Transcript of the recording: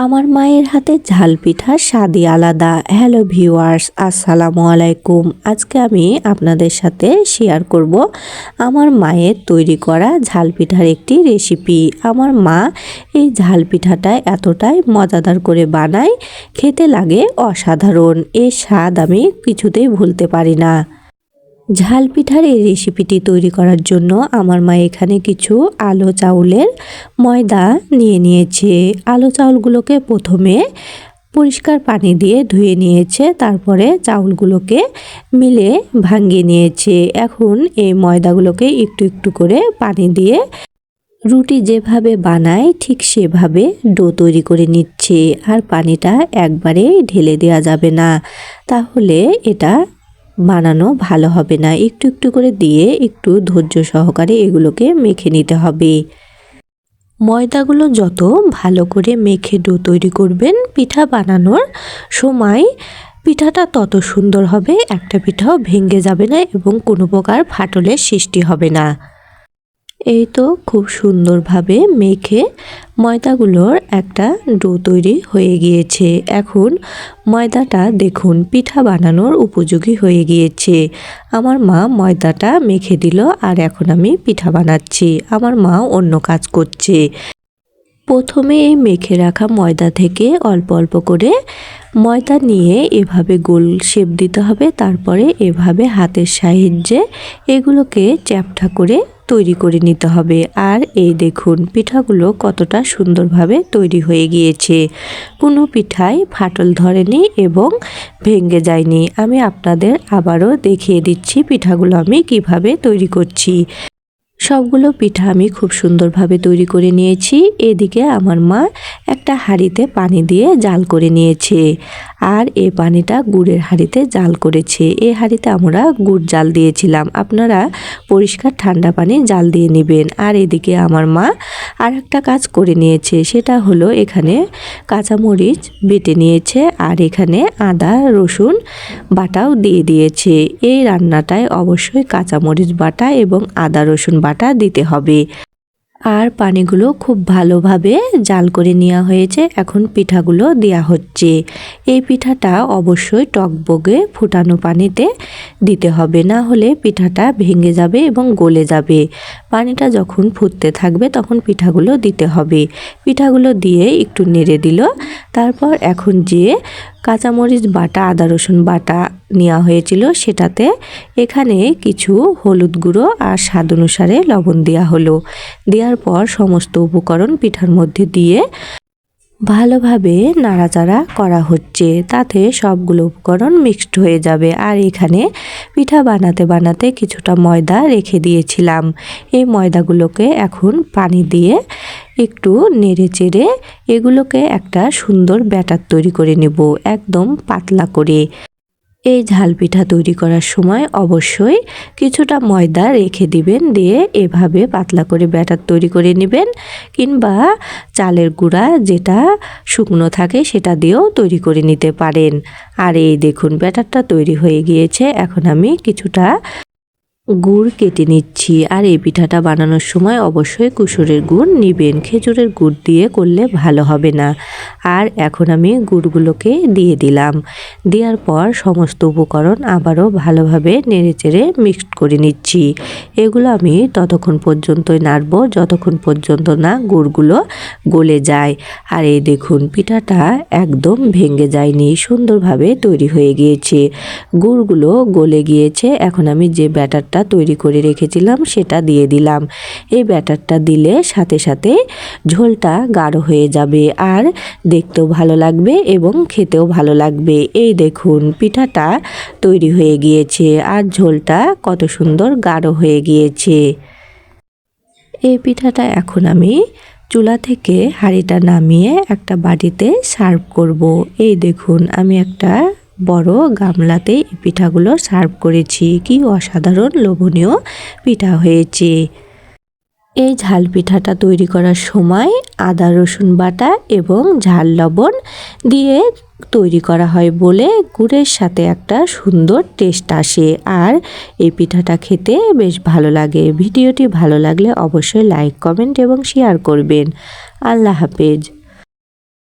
আমার মায়ের হাতে ঝাল পিঠার স্বাদই আলাদা। হ্যালো ভিউয়ার্স, আসসালামু আলাইকুম। আজকে আমি আপনাদের সাথে শেয়ার করব আমার মায়ের তৈরি করা ঝাল পিঠার একটি রেসিপি। আমার মা এই ঝাল পিঠাটা এতটাই মজাদার করে বানায়, খেতে লাগে অসাধারণ। এর স্বাদ আমি কিছুতেই ভুলতে পারি না। ঝাল পিঠার এই রেসিপিটি তৈরি করার জন্য আমার মা এখানে কিছু আলো চাউলের ময়দা নিয়েছে। আলো চাউলগুলোকে প্রথমে পরিষ্কার পানি দিয়ে ধুয়ে নিয়েছে, তারপরে চাউলগুলোকে মিলে ভাঙিয়ে নিয়েছে। এখন এই ময়দাগুলোকে একটু একটু করে পানি দিয়ে রুটি যেভাবে বানায় ঠিক সেভাবে ডো তৈরি করে নিচ্ছে। আর পানিটা একবারে ঢেলে দেওয়া যাবে না, তাহলে এটা বানানো ভালো হবে না। একটু একটু করে দিয়ে একটু ধৈর্য সহকারে এগুলোকে মেখে নিতে হবে। ময়দাগুলো যত ভালো করে মেখে ডো তৈরি করবেন, পিঠা বানানোর সময় পিঠাটা তত সুন্দর হবে। একটা পিঠাও ভেঙে যাবে না এবং কোনো প্রকার ফাটলের সৃষ্টি হবে না। এই তো খুব সুন্দরভাবে মেখে ময়দাগুলোর একটা ডো তৈরি হয়ে গিয়েছে। এখন ময়দাটা দেখুন পিঠা বানানোর উপযোগী হয়ে গিয়েছে। আমার মা ময়দাটা মেখে দিল, আর এখন আমি পিঠা বানাচ্ছি। আমার মা অন্য কাজ করছে। প্রথমে এই মেখে রাখা ময়দা থেকে অল্প অল্প করে ময়দা নিয়ে এভাবে গোল শেপ দিতে হবে। তারপরে এভাবে হাতের সাহায্যে এগুলোকে চ্যাপ্টা করে তৈরি করে নিতে হবে। আর এই দেখুন পিঠাগুলো কতটা সুন্দরভাবে তৈরি হয়ে গিয়েছে। কোনো পিঠায় ফাটল ধরেনি এবং ভেঙে যায়নি। আমি আপনাদের আবারও দেখিয়ে দিচ্ছি পিঠাগুলো আমি কিভাবে তৈরি করছি। সবগুলো পিঠা আমি খুব সুন্দরভাবে তৈরি করে নিয়েছি। এদিকে আমার মা একটা হাঁড়িতে পানি দিয়ে জাল করে নিয়েছে, আর এই পানিটা গুড়ের হাঁড়িতে জাল করেছে। এই হাঁড়িতে আমরা গুড় জাল দিয়েছিলাম, আপনারা পরিষ্কার ঠান্ডা পানি জাল দিয়ে নেবেন। আর এদিকে আমার মা আর একটা কাজ করে নিয়েছে, সেটা হলো এখানে কাঁচামরিচ বেটে নিয়েছে, আর এখানে আদা রসুন বাটাও দিয়ে দিয়েছে। এই রান্নাটায় অবশ্যই কাঁচামরিচ বাটা এবং আদা রসুন বাটা দিতে হবে। আর পানিগুলো খুব ভালোভাবে জাল করে নেওয়া হয়েছে। এখন পিঠাগুলো দেওয়া হচ্ছে। এই পিঠাটা অবশ্যই টকবগে ফুটানো পানিতে দিতে হবে, না হলে পিঠাটা ভেঙে যাবে এবং গলে যাবে। পানিটা যখন ফুটতে থাকবে তখন পিঠাগুলো দিতে হবে। পিঠাগুলো দিয়ে একটু নেড়ে দিল। তারপর এখন যে কাঁচামরিচ বাটা আদা রসুন বাটা নেওয়া হয়েছিল সেটাতে এখানে কিছু হলুদ গুঁড়ো আর স্বাদ অনুসারে লবণ দেওয়া হলো। দেওয়ার পর সমস্ত উপকরণ পিঠার মধ্যে দিয়ে ভালোভাবে নাড়াচাড়া করা হচ্ছে, তাতে সবগুলো উপকরণ মিক্সড হয়ে যাবে। আর এখানে পিঠা বানাতে বানাতে কিছুটা ময়দা রেখে দিয়েছিলাম। এই ময়দাগুলোকে এখন পানি দিয়ে একটু নেড়ে চেড়ে এগুলোকে একটা সুন্দর ব্যাটার তৈরি করে নেব, একদম পাতলা করে। এই ঝাল পিঠা তৈরি করার সময় অবশ্যই কিছুটা ময়দা রেখে দিবেন, দিয়ে এভাবে পাতলা করে ব্যাটার তৈরি করে নেবেন, কিংবা চালের গুঁড়া যেটা শুকনো থাকে সেটা দিয়েও তৈরি করে নিতে পারেন। আর এই দেখুন ব্যাটারটা তৈরি হয়ে গিয়েছে। এখন আমি কিছুটা গুড় কেটে নিচ্ছি। আর এই পিঠাটা বানানোর সময় অবশ্যই কুসুরের গুড় নেবেন, খেজুরের গুড় দিয়ে করলে ভালো হবে না। আর এখন আমি গুড়গুলোকে দিয়ে দিলাম। দেওয়ার পর সমস্ত উপকরণ আবারও ভালোভাবে নেড়েচেড়ে মিক্সড করে নিচ্ছি। এগুলো আমি ততক্ষণ পর্যন্তই নাড়ব যতক্ষণ পর্যন্ত না গুড়গুলো গলে যায়। আর এই দেখুন পিঠাটা একদম ভেঙে যায়নি, সুন্দরভাবে তৈরি হয়ে গিয়েছে। গুড়গুলো গলে গিয়েছে। এখন আমি যে ব্যাটারটা তৈরি করে রেখেছিলাম সেটা দিয়ে দিলাম। এই ব্যাটারটা দিলে সাথে সাথে ঝোলটা গাঢ় হয়ে যাবে, আর দেখতেও ভালো লাগবে এবং খেতেও ভালো লাগবে। এই দেখুন পিঠাটা তৈরি হয়ে গিয়েছে, আর ঝোলটা কত সুন্দর গাঢ় হয়ে গিয়েছে। এই পিঠাটা এখন আমি চুলা থেকে হাঁড়িটা নামিয়ে একটা বাটিতে সার্ভ করব। এই দেখুন আমি একটা বড় গামলাতে এই পিঠাগুলো সার্ভ করেছি। কি অসাধারণ লোভনীয় পিঠা হয়েছে। এই ঝাল পিঠাটা তৈরি করার সময় আদা রসুন বাটা এবং ঝাল লবণ দিয়ে তৈরি করা হয় বলে গুড়ের সাথে একটা সুন্দর টেস্ট আসে, আর এই পিঠাটা খেতে বেশ ভালো লাগে। ভিডিওটি ভালো লাগলে অবশ্যই লাইক কমেন্ট এবং শেয়ার করবেন। আল্লাহ হাফেজ।